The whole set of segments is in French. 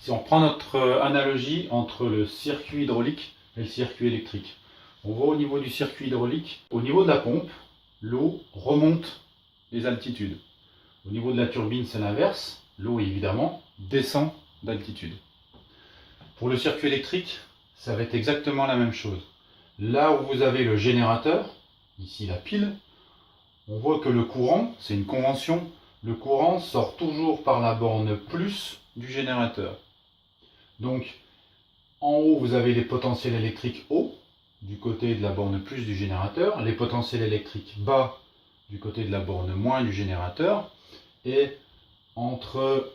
Si on prend notre analogie entre le circuit hydraulique et le circuit électrique, on voit au niveau du circuit hydraulique, au niveau de la pompe, l'eau remonte les altitudes. Au niveau de la turbine, c'est l'inverse. L'eau, évidemment, descend d'altitude. Pour le circuit électrique, ça va être exactement la même chose. Là où vous avez le générateur, ici la pile, on voit que le courant, c'est une convention, le courant sort toujours par la borne plus du générateur. Donc, en haut, vous avez les potentiels électriques hauts, du côté de la borne plus du générateur, les potentiels électriques bas, du côté de la borne moins du générateur, et entre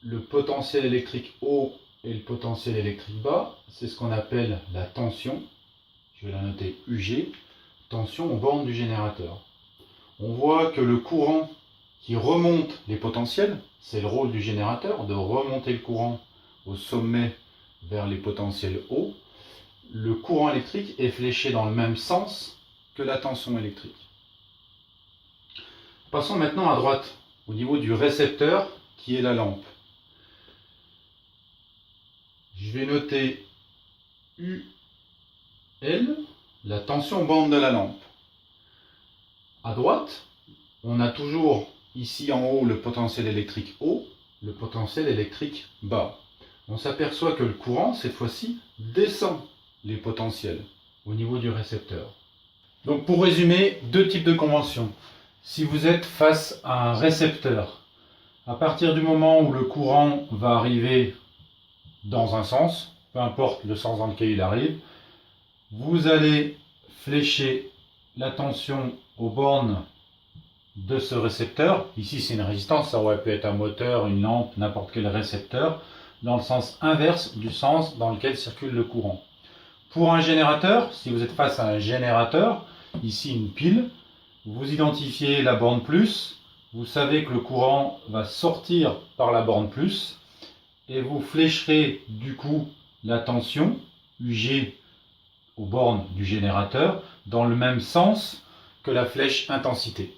le potentiel électrique haut et le potentiel électrique bas, c'est ce qu'on appelle la tension, je vais la noter UG, tension aux bornes du générateur. On voit que le courant qui remonte les potentiels, c'est le rôle du générateur, de remonter le courant au sommet vers les potentiels hauts. Le courant électrique est fléché dans le même sens que la tension électrique. Passons maintenant à droite, au niveau du récepteur qui est la lampe. Je vais noter UL, la tension borne de la lampe. À droite, on a toujours ici en haut le potentiel électrique haut, le potentiel électrique bas. On s'aperçoit que le courant, cette fois-ci, descend les potentiels au niveau du récepteur. Donc pour résumer, deux types de conventions. Si vous êtes face à un récepteur, à partir du moment où le courant va arriver dans un sens, peu importe le sens dans lequel il arrive, vous allez flécher la tension aux bornes de ce récepteur. Ici c'est une résistance, ça aurait pu être un moteur, une lampe, n'importe quel récepteur, dans le sens inverse du sens dans lequel circule le courant. Pour un générateur, si vous êtes face à un générateur, ici une pile, vous identifiez la borne plus, vous savez que le courant va sortir par la borne plus, et vous flécherez du coup la tension, UG, aux bornes du générateur, dans le même sens que la flèche intensité.